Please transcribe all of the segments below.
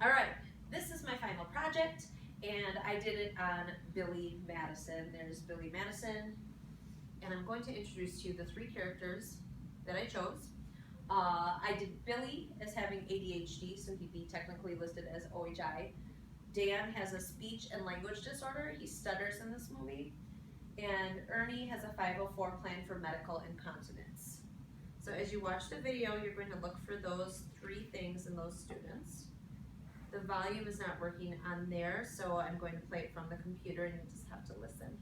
All right, this is my final project, and I did it on Billy Madison. There's Billy Madison, and I'm going to introduce to you the three characters that I chose. I did Billy as having ADHD, so he'd be technically listed as OHI. Dan has a speech and language disorder. He stutters in this movie. And Ernie has a 504 plan for medical incontinence. So as you watch the video, you're going to look for those three things in those students. The volume is not working on there, so I'm going to play it from the computer and you just have to listen.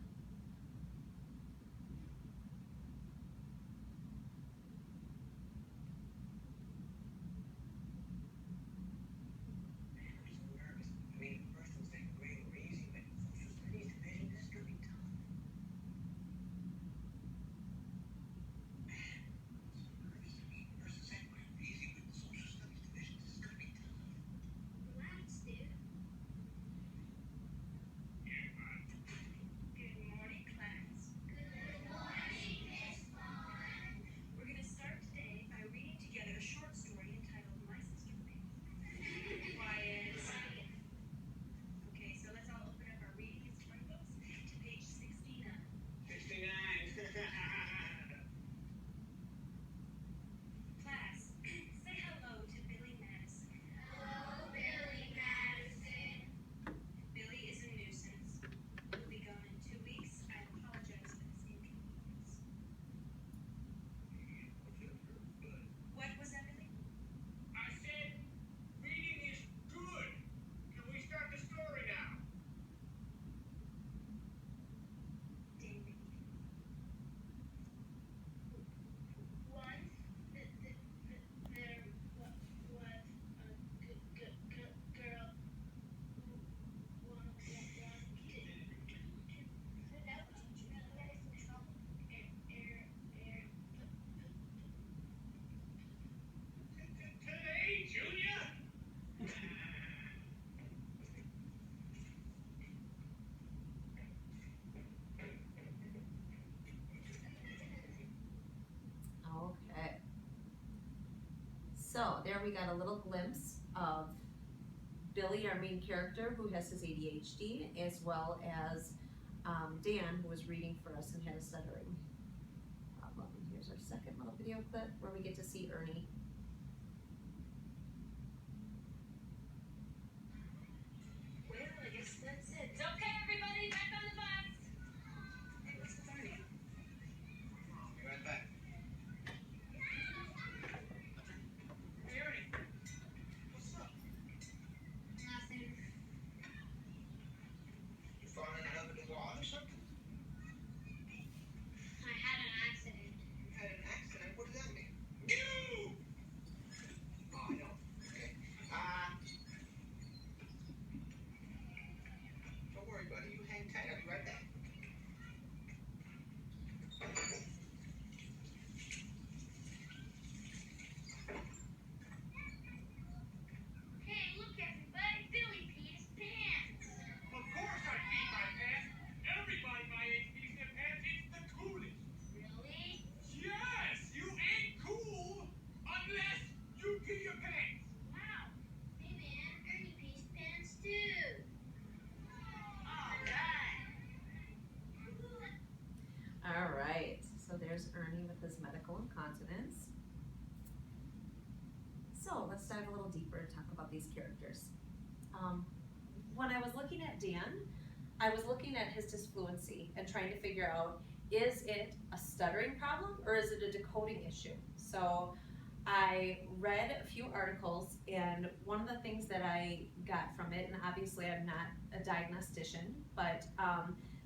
Okay. So there we got a little glimpse of Billy, our main character, who has his ADHD, as well as Dan, who was reading for us and had a stuttering problem. Here's our second little video clip where we get to see Ernie. Well, I guess that's it. Okay, everybody, back on the bus. Hey, what's with Ernie? Be right back. Hey, Ernie. What's up? Nothing. You falling in love with the wall or something? I had an accident. You had an accident? What does that mean? You! Oh, I know. Okay. Don't worry, buddy. You hang tight. I'll be right back. Hey, look, everybody. Billy peed his pants. Of course I pee my pants. Everybody my age pees their pants. It's the coolest. Really? Yes, you ain't cool unless you pee your pants. Wow. Hey, man. Ernie pees pants, too. All right. All right, so there's Ernie with his medical incontinence. So let's dive a little deeper and talk about these characters. When I was looking at Dan, I was looking at his disfluency and trying to figure out, is it a stuttering problem or is it a decoding issue? So I read a few articles, and one of the things that I got from it, and obviously I'm not a diagnostician, but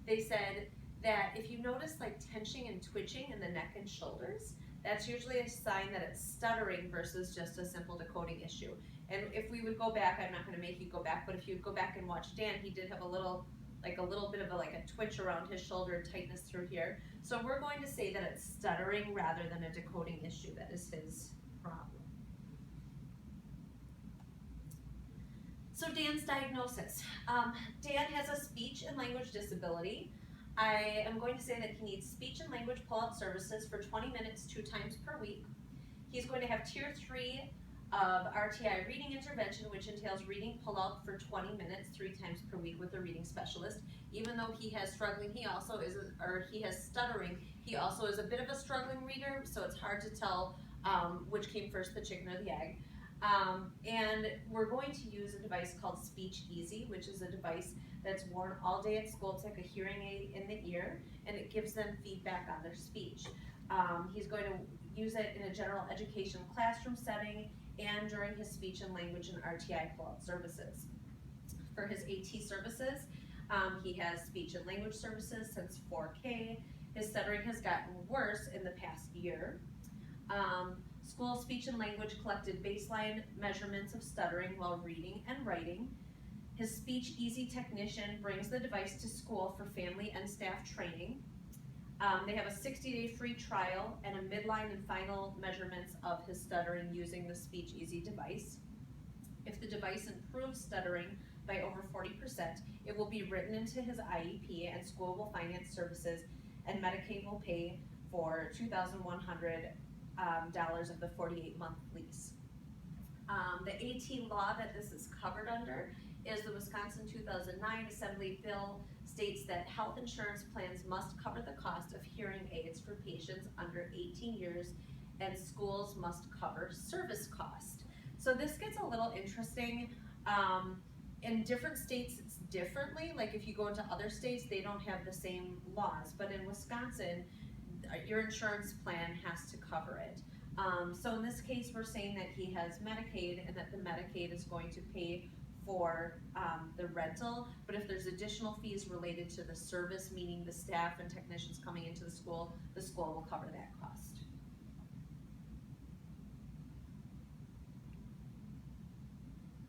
they said that if you notice like tension and twitching in the neck and shoulders, that's usually a sign that it's stuttering versus just a simple decoding issue. And if we would go back, I'm not going to make you go back, but if you would go back and watch Dan, he did have a little bit of a twitch around his shoulder and tightness through here. So we're going to say that it's stuttering rather than a decoding issue. That is his problem. So Dan's diagnosis. Dan has a speech and language disability. I am going to say that he needs speech and language pull-out services for 20 minutes 2 times per week. He's going to have tier 3 of RTI reading intervention, which entails reading pull-out for 20 minutes 3 times per week with a reading specialist. Even though he has stuttering, he also is a bit of a struggling reader, so it's hard to tell which came first, the chicken or the egg. And we're going to use a device called Speech Easy, which is a device that's worn all day at school. It's like a hearing aid in the ear, and it gives them feedback on their speech. He's going to use it in a general education classroom setting and during his speech and language and RTI pull-out services. For his AT services, he has speech and language services since 4K. His stuttering has gotten worse in the past year. School speech and language collected baseline measurements of stuttering while reading and writing. His Speech Easy technician brings the device to school for family and staff training. They have a 60-day free trial and a midline and final measurements of his stuttering using the Speech Easy device. If the device improves stuttering by over 40%, it will be written into his IEP, and school will finance services, and Medicaid will pay for $2,100 of the 48-month lease. The AT law that this is covered under is the Wisconsin 2009 Assembly Bill states that health insurance plans must cover the cost of hearing aids for patients under 18 years, and schools must cover service cost. So this gets a little interesting. In different states it's differently, like if you go into other states they don't have the same laws, but in Wisconsin your insurance plan has to cover it. So in this case we're saying that he has Medicaid and that the Medicaid is going to pay for the rental, but if there's additional fees related to the service, meaning the staff and technicians coming into the school will cover that cost.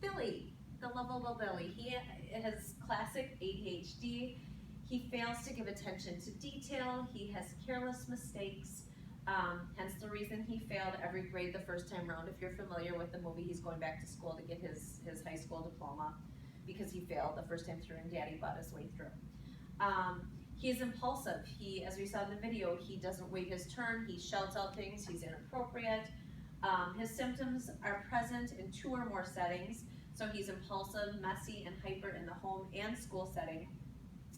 Billy, the lovable Billy, he has classic ADHD. He fails to give attention to detail. He has careless mistakes. Hence the reason he failed every grade the first time around. If you're familiar with the movie, he's going back to school to get his high school diploma because he failed the first time through and daddy bought his way through. He is impulsive. He, as we saw in the video, he doesn't wait his turn. He shouts out things. He's inappropriate. His symptoms are present in 2 or more settings. So he's impulsive, messy, and hyper in the home and school setting.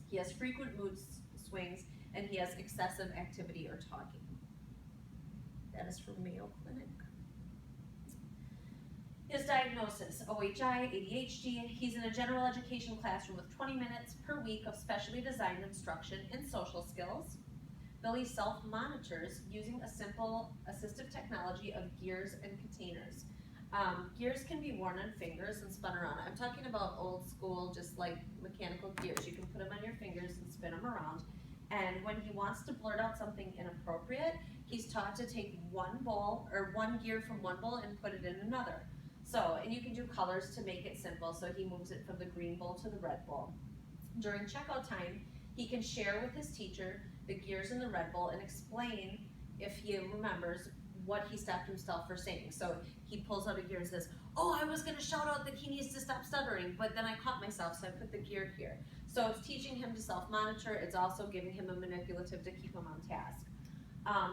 He has frequent mood swings, and he has excessive activity or talking. That is from Mayo Clinic. His diagnosis, OHI, ADHD. He's in a general education classroom with 20 minutes per week of specially designed instruction in social skills. Billy self-monitors using a simple assistive technology of gears and containers. Gears can be worn on fingers and spun around. I'm talking about old school, just like mechanical gears. You can put them on your fingers and spin them around. And when he wants to blurt out something inappropriate, he's taught to take one gear from one bowl and put it in another. So, and you can do colors to make it simple. So he moves it from the green bowl to the red bowl. During checkout time, he can share with his teacher the gears in the red bowl and explain, if he remembers, what he stopped himself for saying. So he pulls out a gear and says, oh, I was gonna shout out that he needs to stop stuttering, but then I caught myself, so I put the gear here. So it's teaching him to self-monitor. It's also giving him a manipulative to keep him on task.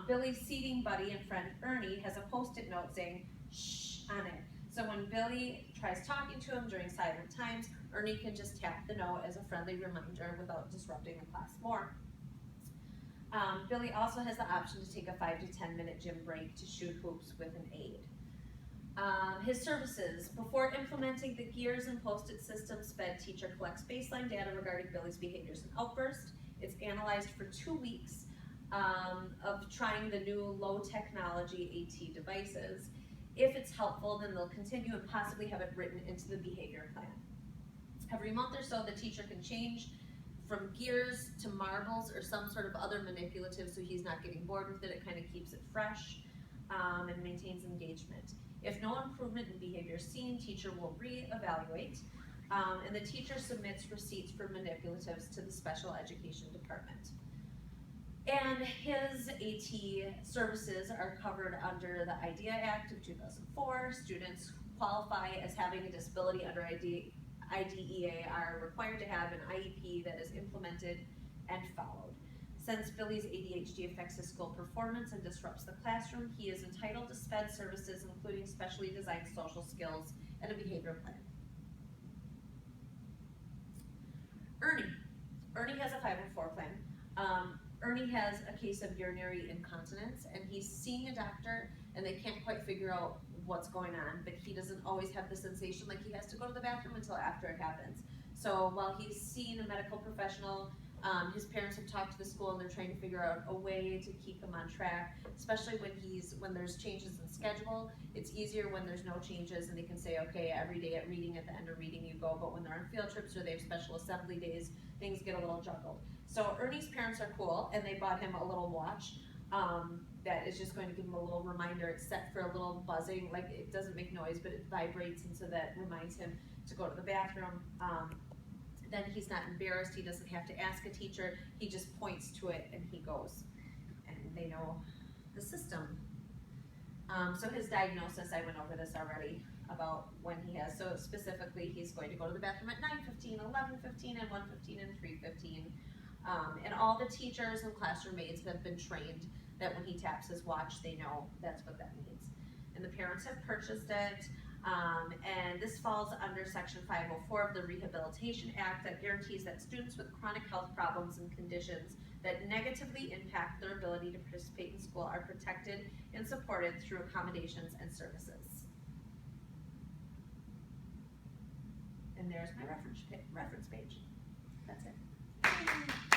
Billy's seating buddy and friend Ernie has a post-it note saying, shh, on it. So when Billy tries talking to him during silent times, Ernie can just tap the note as a friendly reminder without disrupting the class more. Billy also has the option to take a 5 to 10 minute gym break to shoot hoops with an aid. His services. Before implementing the gears and post-it system, SPED teacher collects baseline data regarding Billy's behaviors and outbursts. It's analyzed for 2 weeks of trying the new low technology AT devices. If it's helpful, then they'll continue and possibly have it written into the behavior plan. Every month or so, the teacher can change from gears to marbles or some sort of other manipulative so he's not getting bored with it. It kind of keeps it fresh and maintains engagement. If no improvement in behavior is seen, teacher will reevaluate, and the teacher submits receipts for manipulatives to the special education department. And his AT services are covered under the IDEA Act of 2004. Students qualify as having a disability under IDEA are required to have an IEP that is implemented and followed. Since Billy's ADHD affects his school performance and disrupts the classroom, he is entitled to SPED services, including specially designed social skills and a behavior plan. Ernie has a 504 plan. Ernie has a case of urinary incontinence, and he's seeing a doctor, and they can't quite figure out what's going on, but he doesn't always have the sensation like he has to go to the bathroom until after it happens. So while he's seeing a medical professional, his parents have talked to the school and they're trying to figure out a way to keep him on track, especially when there's changes in schedule. It's easier when there's no changes and they can say, okay, every day at reading, at the end of reading you go, but when they're on field trips or they have special assembly days, things get a little juggled. So Ernie's parents are cool, and they bought him a little watch that is just going to give him a little reminder. It's set for a little buzzing, like it doesn't make noise, but it vibrates, and so that reminds him to go to the bathroom. Then he's not embarrassed, he doesn't have to ask a teacher, he just points to it and he goes. And they know the system. So his diagnosis, I went over this already about when he has, so specifically he's going to go to the bathroom at 9:15, 11:15, and 1:15, and 3:15. And all the teachers and classroom aides have been trained that when he taps his watch, they know that's what that means. And the parents have purchased it. And this falls under Section 504 of the Rehabilitation Act that guarantees that students with chronic health problems and conditions that negatively impact their ability to participate in school are protected and supported through accommodations and services. And there's my reference page. That's it.